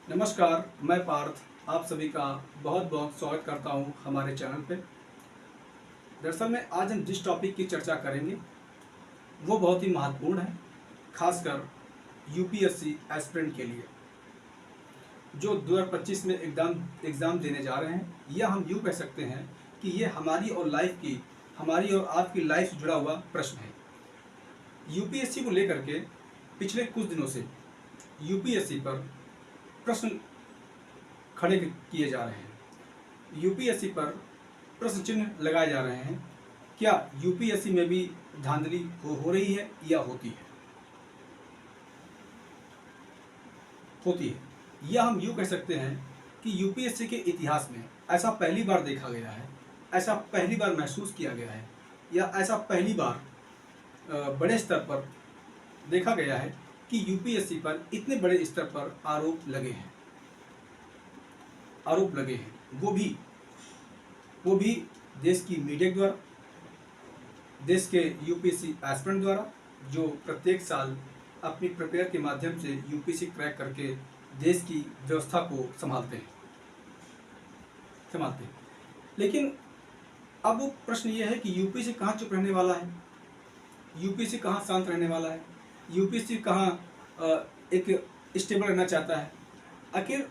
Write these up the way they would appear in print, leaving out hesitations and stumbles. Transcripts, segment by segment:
नमस्कार, मैं पार्थ आप सभी का बहुत बहुत स्वागत करता हूं हमारे चैनल पे। दरअसल में आज हम जिस टॉपिक की चर्चा करेंगे वो बहुत ही महत्वपूर्ण है, खासकर यूपीएससी एस्पिरेंट के लिए जो 2025 में एग्ज़ाम देने जा रहे हैं। या हम यूँ कह सकते हैं कि ये हमारी और आपकी लाइफ से जुड़ा हुआ प्रश्न है। यूपीएससी को लेकर के पिछले कुछ दिनों से यूपीएससी पर प्रश्न खड़े किए जा रहे हैं। यूपीएससी पर प्रश्न चिन्ह लगाए जा रहे हैं। क्या यूपीएससी में भी धांधली हो रही है या होती है? या हम यूँ कह सकते हैं कि यूपीएससी के इतिहास में ऐसा पहली बार देखा गया है, ऐसा पहली बार महसूस किया गया है, या ऐसा पहली बार बड़े स्तर पर देखा गया है कि यूपीएससी पर इतने बड़े स्तर पर आरोप लगे हैं। वो भी देश की मीडिया द्वारा, देश के यूपीएससी एस्पिरेंट द्वारा, जो प्रत्येक साल अपनी प्रिपेयर के माध्यम से यूपीएससी क्रैक करके देश की व्यवस्था को संभालते हैं। लेकिन अब वो प्रश्न ये है कि यूपीएससी कहाँ चुप रहने वाला है, यूपीएससी कहाँ शांत रहने वाला है, यूपीएससी कहाँ एक स्टेबल रहना चाहता है। आखिर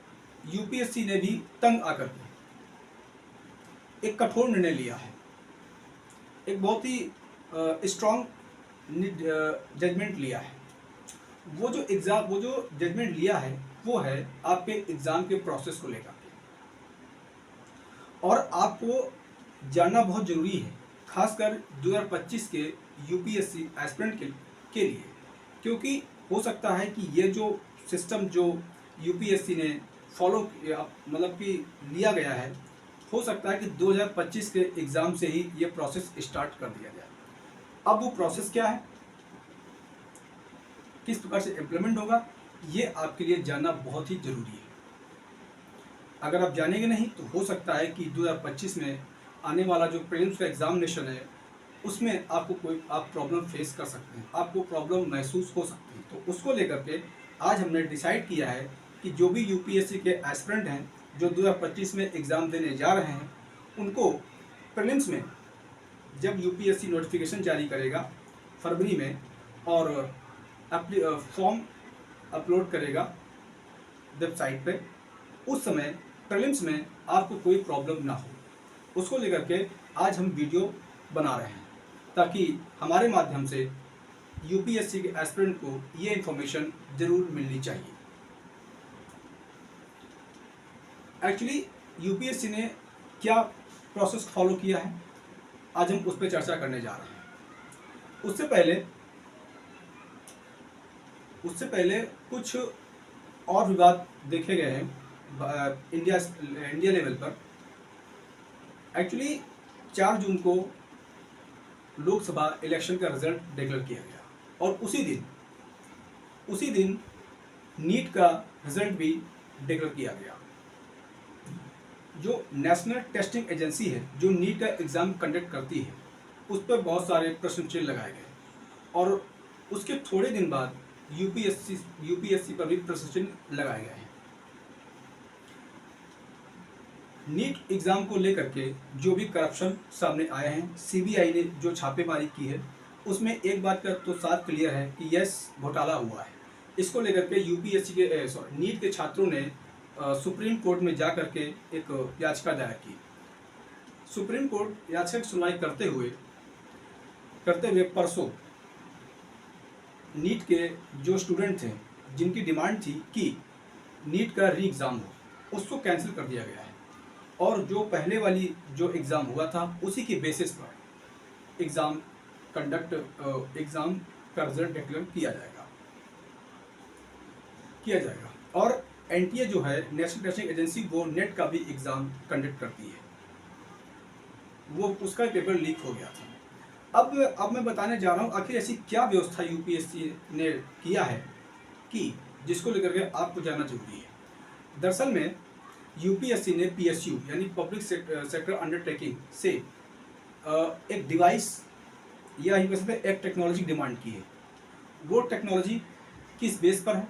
यूपीएससी ने भी तंग आकर के एक कठोर निर्णय लिया है, एक बहुत ही स्ट्रॉन्ग जजमेंट लिया है। वो जो जजमेंट लिया है वो है आपके एग्ज़ाम के प्रोसेस को लेकर के। और आपको जानना बहुत ज़रूरी है, खासकर 2025 के यूपीएससी एस्पिरेंट के लिए, क्योंकि हो सकता है कि ये जो सिस्टम जो यूपीएससी ने फॉलो मतलब कि लिया गया है, हो सकता है कि 2025 के एग्ज़ाम से ही ये प्रोसेस स्टार्ट कर दिया जाए। अब वो प्रोसेस क्या है, किस प्रकार से इम्प्लीमेंट होगा, ये आपके लिए जानना बहुत ही ज़रूरी है। अगर आप जानेंगे नहीं तो हो सकता है कि 2025 में आने वाला जो प्रीलिम्स का एग्जामिनेशन है उसमें आप प्रॉब्लम फेस कर सकते हैं, आपको प्रॉब्लम महसूस हो सकती है। तो उसको लेकर के आज हमने डिसाइड किया है कि जो भी यूपीएससी के एस्पिरेंट हैं जो 2025 में एग्ज़ाम देने जा रहे हैं, उनको प्रीलिम्स में जब यूपीएससी नोटिफिकेशन जारी करेगा फरवरी में और फॉर्म अपलोड करेगा वेबसाइट पे, उस समय प्रीलिम्स में आपको कोई प्रॉब्लम ना हो, उसको लेकर के आज हम वीडियो बना रहे हैं ताकि हमारे माध्यम से यूपीएससी के एस्पिरेंट को ये इन्फॉर्मेशन ज़रूर मिलनी चाहिए। एक्चुअली यूपीएससी ने क्या प्रोसेस फॉलो किया है, आज हम उस पर चर्चा करने जा रहे हैं। उससे पहले कुछ और विवाद देखे गए हैं इंडिया लेवल पर। एक्चुअली 4 जून को लोकसभा इलेक्शन का रिजल्ट डिक्लेयर किया गया और उसी दिन नीट का रिजल्ट भी डिक्लेयर किया गया। जो नेशनल टेस्टिंग एजेंसी है जो नीट का एग्ज़ाम कंडक्ट करती है, उस पर बहुत सारे प्रश्न चिन्ह लगाए गए और उसके थोड़े दिन बाद यूपीएससी पर भी प्रश्न चिन्ह लगाए गए हैं। नीट एग्ज़ाम को लेकर के जो भी करप्शन सामने आए हैं, सीबीआई ने जो छापेमारी की है, उसमें एक बात का तो साफ क्लियर है कि यस घोटाला हुआ है। इसको लेकर के नीट के छात्रों ने सुप्रीम कोर्ट में जा कर के एक याचिका दायर की। सुप्रीम कोर्ट याचिका की सुनवाई करते हुए परसों नीट के जो स्टूडेंट थे जिनकी डिमांड थी कि नीट का री एग्ज़ाम हो, उसको कैंसिल कर दिया गया है और जो पहले वाली जो एग्ज़ाम हुआ था उसी के बेसिस पर एग्ज़ाम का रिजल्ट डिक्लेयर किया जाएगा। और एनटीए जो है नेशनल टेस्टिंग एजेंसी, वो नेट का भी एग्ज़ाम कंडक्ट करती है, वो उसका पेपर लीक हो गया था। अब मैं बताने जा रहा हूँ आखिर ऐसी क्या व्यवस्था यूपीएससी ने किया है कि जिसको लेकर के आपको जानना जरूरी है। दरअसल में यूपीएससी ने पीएसयू यानी पब्लिक सेक्टर अंडरटेकिंग से एक डिवाइस या एक टेक्नोलॉजी डिमांड की है। वो टेक्नोलॉजी किस बेस पर है,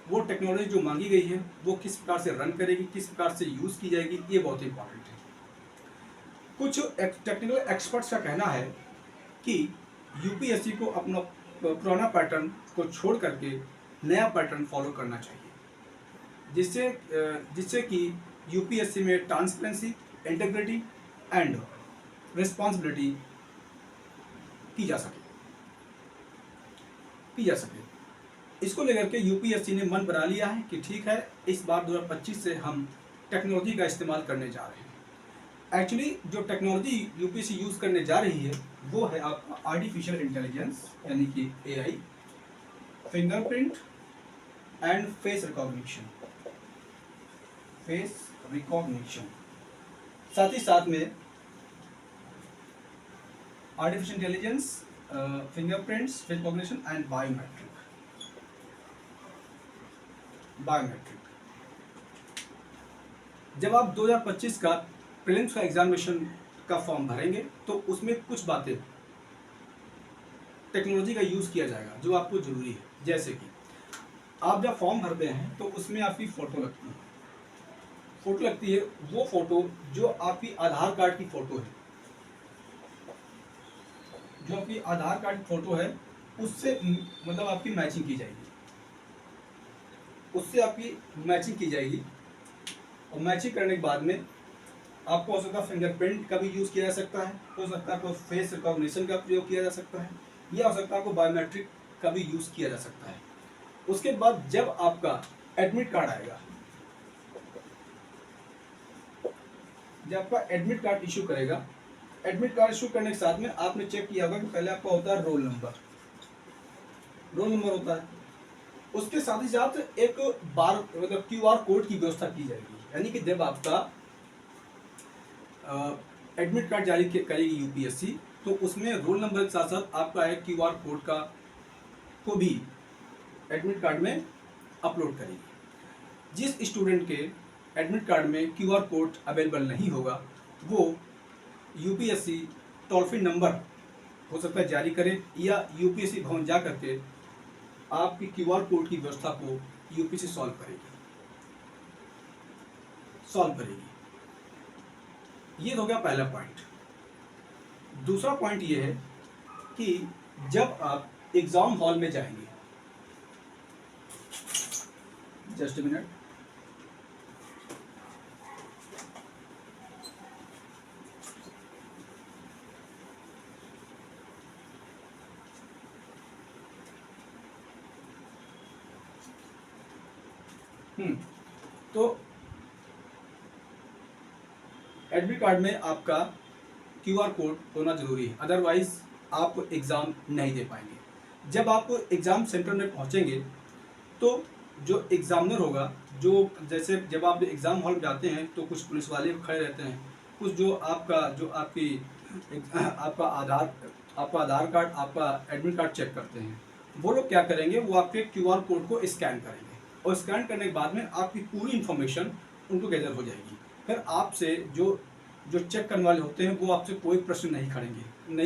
वो टेक्नोलॉजी जो मांगी गई है वो किस प्रकार से रन करेगी, किस प्रकार से यूज़ की जाएगी, ये बहुत इंपॉर्टेंट है। कुछ टेक्निकल एक्सपर्ट्स का कहना है कि यूपीएससी को अपना पुराना पैटर्न को छोड़ करके नया पैटर्न फॉलो करना चाहिए, जिससे कि यूपीएससी में ट्रांसपेरेंसी, इंटीग्रिटी एंड रिस्पॉन्सिबिलिटी की जा सके। इसको लेकर के यूपीएससी ने मन बना लिया है कि ठीक है, इस बार 2025 से हम टेक्नोलॉजी का इस्तेमाल करने जा रहे हैं। एक्चुअली जो टेक्नोलॉजी यूपीएससी यूज़ करने जा रही है वो है आपका आर्टिफिशियल इंटेलिजेंस, यानी कि AI, fingerprint and face recognition, साथ ही साथ में artificial intelligence, fingerprints, face recognition and biometric. जब आप 2025 का प्रीलिम्स का एग्जामिनेशन का फॉर्म भरेंगे तो उसमें कुछ बातें टेक्नोलॉजी का यूज़ किया जाएगा जो आपको ज़रूरी है। जैसे कि आप जब फॉर्म भरते हैं तो उसमें आपकी फ़ोटो लगती है, वो फ़ोटो जो आपकी आधार कार्ड की फ़ोटो है, उससे मतलब आपकी मैचिंग की जाएगी, और मैचिंग करने के बाद में आपको हो सकता है फिंगरप्रिंट का भी यूज़ किया जा सकता है, हो सकता है आपको फेस रिकॉग्निशन का प्रयोग किया जा सकता है, या हो सकता है आपको बायोमेट्रिक का भी यूज़ किया जा सकता है। उसके बाद जब आपका एडमिट कार्ड आएगा, जब आपका एडमिट कार्ड इशू करेगा, एडमिट कार्ड इशू करने के साथ में आपने चेक किया होगा कि पहले आपका होता है रोल नंबर होता है, उसके साथ ही साथ एक बार मतलब क्यूआर कोड की व्यवस्था की जाएगी, यानी कि जब आपका एडमिट कार्ड जारी करेगी यूपीएससी तो उसमें रोल नंबर के साथ साथ आपका एक क्यूआर कोड को भी एडमिट कार्ड में अपलोड करेगी। जिस स्टूडेंट के एडमिट कार्ड में क्यूआर कोड अवेलेबल नहीं होगा वो यूपीएससी टोल फ्री नंबर हो सकता है जारी करे, या यूपीएससी भवन जा करके आपकी क्यूआर कोड की व्यवस्था को यूपीएससी सॉल्व करेगी। ये हो गया पहला पॉइंट। दूसरा पॉइंट ये है कि जब आप एग्जाम हॉल में जाएंगे, जस्ट अ मिनट, तो एडमिट कार्ड में आपका क्यूआर कोड होना जरूरी है, अदरवाइज आप एग्ज़ाम नहीं दे पाएंगे। जब आप एग्ज़ाम सेंटर में पहुंचेंगे तो जो एग्ज़ामिनर होगा, जो जैसे जब आप एग्ज़ाम हॉल में जाते हैं तो कुछ पुलिस वाले खड़े रहते हैं, कुछ जो आपका आधार कार्ड, आपका एडमिट कार्ड चेक करते हैं, वो लोग क्या करेंगे, वो आपके क्यूआर कोड को स्कैन करेंगे, और स्कैन करने के बाद में आपकी पूरी इन्फॉर्मेशन उनको गैदर हो जाएगी। फिर आपसे जो चेक करने वाले होते हैं वो आपसे कोई प्रश्न नहीं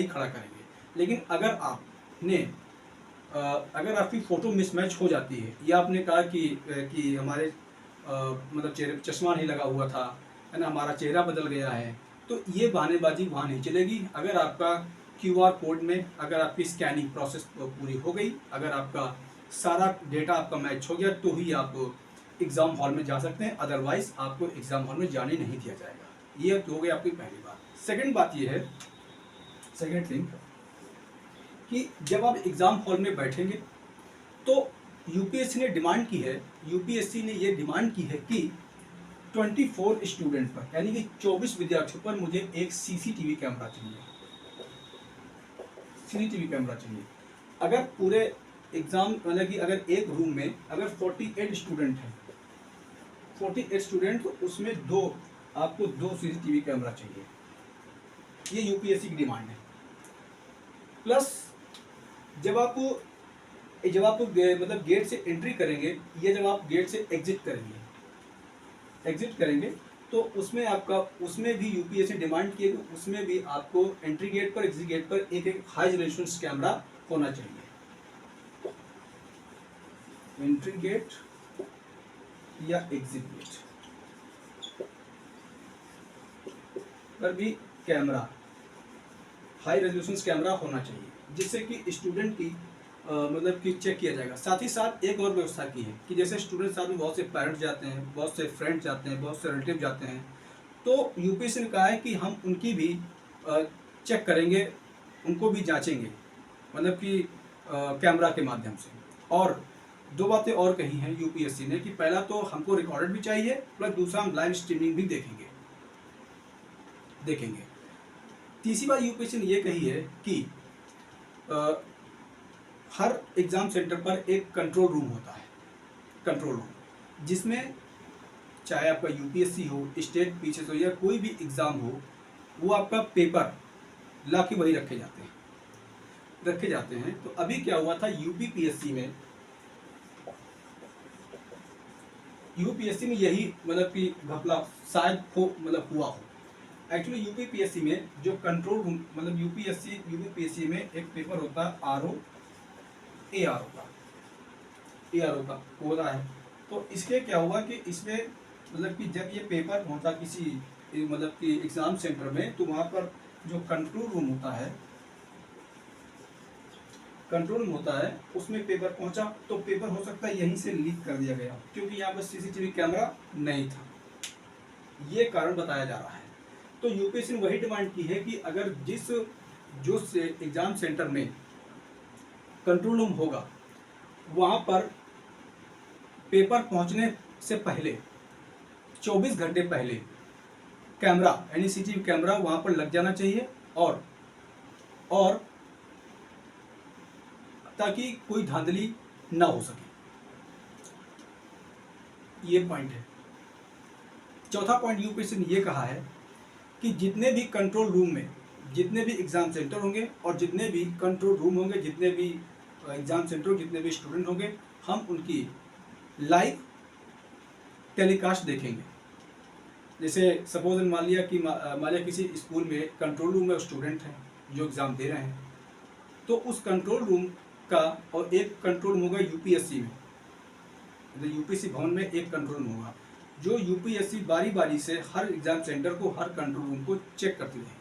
खड़ा करेंगे। लेकिन अगर आपकी फ़ोटो मिसमैच हो जाती है, या आपने कहा कि हमारे मतलब चेहरे पर चश्मा नहीं लगा हुआ था, है ना, हमारा चेहरा बदल गया है, तो ये बहानेबाजी वहाँ नहीं चलेगी। अगर आपका क्यूआर कोड में अगर आपकी स्कैनिंग प्रोसेस पूरी हो गई, अगर आपका सारा डेटा आपका मैच हो गया, तो ही आप एग्ज़ाम हॉल में जा सकते हैं, अदरवाइज आपको एग्ज़ाम हॉल में जाने नहीं दिया जाएगा। ये हो गई आपकी पहली बात। सेकंड बात ये है, सेकंड थिंग, कि जब आप एग्ज़ाम हॉल में बैठेंगे तो यूपीएससी ने ये डिमांड की है कि 24 स्टूडेंट पर, यानी कि 24 विद्यार्थियों पर मुझे एक सीसीटीवी कैमरा चाहिए। अगर पूरे एग्ज़ाम मतलब कि अगर एक रूम में अगर 48 स्टूडेंट हैं, 48 स्टूडेंट, तो उसमें आपको दो सीसीटीवी कैमरा चाहिए। ये यूपीएससी की डिमांड है। प्लस जब आप मतलब गेट से एंट्री करेंगे, या जब आप गेट से एग्जिट करेंगे तो उसमें भी यूपीएससी डिमांड की है, उसमें भी आपको एंट्री गेट पर, एग्जिट गेट पर एक हाई रेजोल्यूशन कैमरा होना चाहिए। एंट्री गेट या एग्जिबिट पर भी कैमरा, हाई रेजोल्यूशन कैमरा होना चाहिए, जिससे कि स्टूडेंट की मतलब कि चेक किया जाएगा। साथ ही साथ एक और व्यवस्था की है कि जैसे स्टूडेंट साथ में बहुत से पेरेंट्स जाते हैं, बहुत से फ्रेंड्स जाते हैं, बहुत से रिलेटिव जाते हैं, तो यूपीएससी ने कहा है कि हम उनकी भी चेक करेंगे, उनको भी जांचेंगे, मतलब कि कैमरा के माध्यम से। और दो बातें और कही हैं यूपीएससी ने कि पहला तो हमको रिकॉर्डेड भी चाहिए, प्लस दूसरा हम लाइव स्ट्रीमिंग भी देखेंगे। तीसरी बात यूपीएससी ने ये कही है कि हर एग्ज़ाम सेंटर पर एक कंट्रोल रूम होता है, कंट्रोल रूम, जिसमें चाहे आपका यूपीएससी हो, स्टेट पीसीएस हो या कोई भी एग्ज़ाम हो, वो आपका पेपर ला के वही रखे जाते हैं। तो अभी क्या हुआ था यूपीएससी में यही मतलब कि घपला शायद हुआ हो। एक्चुअली यूपीएससी में जो कंट्रोल रूम मतलब यूपीएससी में एक पेपर होता है ARO का होता है। तो इसके क्या हुआ कि इसमें मतलब कि जब ये पेपर होता किसी मतलब कि एग्ज़ाम सेंटर में, तो वहाँ पर जो कंट्रोल रूम होता है उसमें पेपर पहुँचा, तो पेपर हो सकता है यहीं से लीक कर दिया गया, क्योंकि यहाँ पर सीसीटीवी कैमरा नहीं था, ये कारण बताया जा रहा है। तो यूपीएससी ने वही डिमांड की है कि अगर जो एग्ज़ाम सेंटर में कंट्रोल रूम होगा, वहाँ पर पेपर पहुँचने से पहले 24 घंटे पहले कैमरा यानी सीसीटीवी कैमरा वहाँ पर लग जाना चाहिए, और ताकि कोई धांधली ना हो सके। ये पॉइंट है। चौथा पॉइंट यूपीएससी ने ये कहा है कि जितने भी कंट्रोल रूम में जितने भी एग्ज़ाम सेंटर होंगे और जितने भी कंट्रोल रूम होंगे, जितने भी एग्ज़ाम सेंटर, जितने भी स्टूडेंट होंगे, हम उनकी लाइव टेलीकास्ट देखेंगे। जैसे सपोज मान लिया किसी स्कूल में कंट्रोल रूम में स्टूडेंट हैं जो एग्ज़ाम दे रहे हैं, तो उस कंट्रोल रूम का, और एक कंट्रोल रूम होगा यूपीएससी में, मतलब यूपीएससी भवन में एक कंट्रोल रूम होगा, जो यूपीएससी बारी बारी से हर एग्ज़ाम सेंटर को, हर कंट्रोल रूम को चेक करती रहेगी।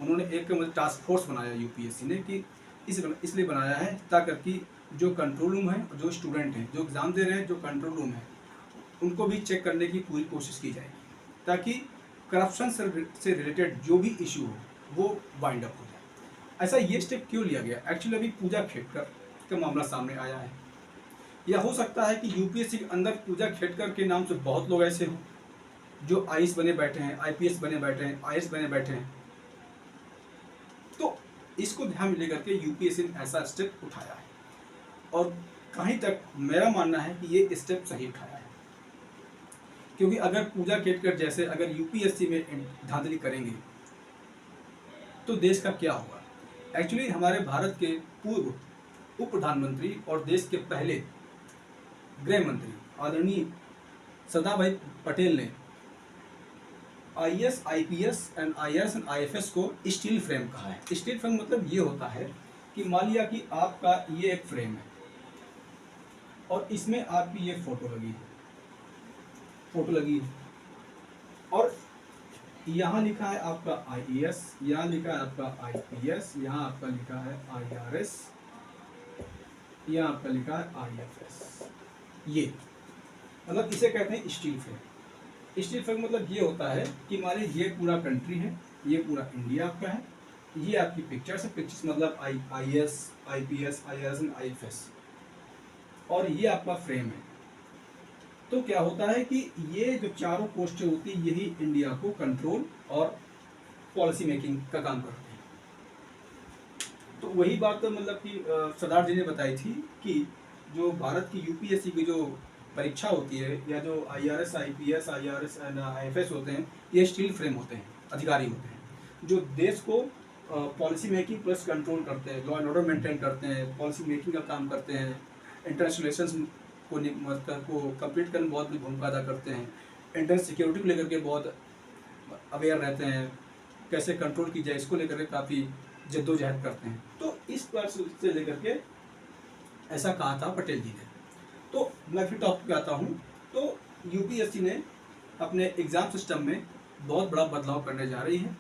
उन्होंने एक मतलब टास्क फोर्स बनाया यूपीएससी ने कि इसलिए बनाया है ताकि जो कंट्रोल रूम है, जो स्टूडेंट हैं, जो एग्ज़ाम दे रहे हैं, जो कंट्रोल रूम है, उनको भी चेक करने की पूरी कोशिश की जाएगी, ताकि करप्शन से रिलेटेड जो भी इशू हो वो वाइंड अप हो जाए। ऐसा ये स्टेप क्यों लिया गया? एक्चुअली अभी पूजा खेड़कर का मामला सामने आया है, या हो सकता है कि यूपीएससी के अंदर पूजा खेड़कर के नाम से बहुत लोग ऐसे हों जो आईएएस बने बैठे हैं, आईपीएस बने बैठे हैं, आईएएस बने बैठे हैं। तो इसको ध्यान में लेकर के यूपीएससी ने ऐसा स्टेप उठाया है, और कहीं तक मेरा मानना है कि ये स्टेप सही उठाया है, क्योंकि अगर पूजा खेड़कर जैसे अगर यूपीएससी में धांधली करेंगे तो देश का क्या होगा। एक्चुअली हमारे भारत के पूर्व उप प्रधानमंत्री और देश के पहले गृह मंत्री आदरणीय सरदार भाई पटेल ने IAS, IPS and IRS and IFS को स्टील फ्रेम कहा है। स्टील फ्रेम मतलब ये होता है कि मान लिया कि आपका ये एक फ्रेम है और इसमें आपकी ये फोटो लगी है, और यहाँ लिखा है आपका आईएएस, यहाँ लिखा है आपका आईपीएस, यहाँ आपका लिखा है आईआरएस, यहाँ आपका लिखा है आईएफएस। ये मतलब इसे कहते हैं स्टील फ्रेम। स्टील फ्रेम मतलब ये होता है कि मान लीजिए ये पूरा कंट्री है, ये पूरा इंडिया आपका है, ये आपकी पिक्चर्स है, पिक्चर्स मतलब IAS, IPS, IRS and IFS, और ये आपका फ्रेम है। तो क्या होता है कि ये जो चारों पोस्टें होती है, यही इंडिया को कंट्रोल और पॉलिसी मेकिंग का काम करते हैं। तो वही बात तो मतलब कि सरदार जी ने बताई थी कि जो भारत की यूपीएससी की जो परीक्षा होती है, या जो IRS, IPS, IRS and IFS होते हैं, ये स्टील फ्रेम होते हैं, अधिकारी होते हैं, जो देश को पॉलिसी मेकिंग प्लस कंट्रोल करते हैं, लॉ एंड ऑर्डर मेंटेन करते हैं, पॉलिसी मेकिंग का काम करते हैं, इंटरनेशनल रिलेशंस को कंप्लीट करने में बहुत बड़ी भूमिका अदा करते हैं, इंटरनल सिक्योरिटी को लेकर के बहुत अवेयर रहते हैं, कैसे कंट्रोल की जाए इसको लेकर के काफ़ी जद्दोजहद करते हैं। तो इस बात से लेकर के ऐसा कहा था पटेल जी ने। तो मैं फिर टॉपिक पे आता हूँ। तो यूपीएससी ने अपने एग्ज़ाम सिस्टम में बहुत बड़ा बदलाव करने जा रही है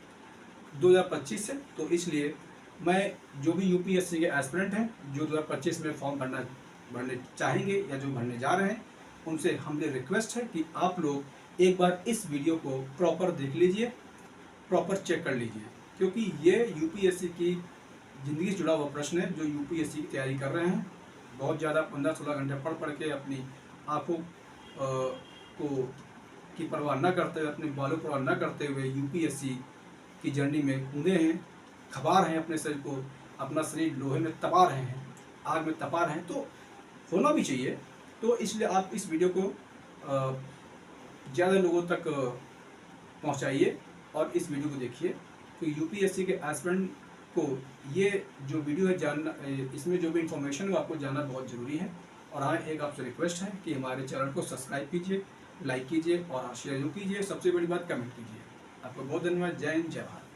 2025 से। तो इसलिए मैं जो भी यूपीएससी के एस्पिरेंट हैं जो 2025 में फॉर्म भरने चाहेंगे या जो भरने जा रहे हैं, उनसे हमसे रिक्वेस्ट है कि आप लोग एक बार इस वीडियो को प्रॉपर देख लीजिए, प्रॉपर चेक कर लीजिए, क्योंकि ये यूपीएससी की ज़िंदगी से जुड़ा हुआ प्रश्न है। जो यूपीएससी की तैयारी कर रहे हैं, बहुत ज़्यादा 15-16 घंटे पढ़ के अपनी आँखों को की परवाह न करते हुए, अपने बालों परवाह न करते हुए यूपीएससी की जर्नी में कूदे हैं, खपा रहे हैं अपने शरीर को, अपना शरीर लोहे में तपा रहे हैं, आग में तपा रहे हैं। तो होना भी चाहिए। तो इसलिए आप इस वीडियो को ज़्यादा लोगों तक पहुंचाइए और इस वीडियो को देखिए। तो यूपीएससी के एस्पिरेंट को ये जो वीडियो है जानना, इसमें जो भी इंफॉर्मेशन है वो आपको जानना बहुत ज़रूरी है। और हाँ, एक आपसे रिक्वेस्ट है कि हमारे चैनल को सब्सक्राइब कीजिए, लाइक कीजिए और शेयर कीजिए। सबसे बड़ी बात, कमेंट कीजिए। आपको बहुत धन्यवाद। जय हिंद, जय भारत।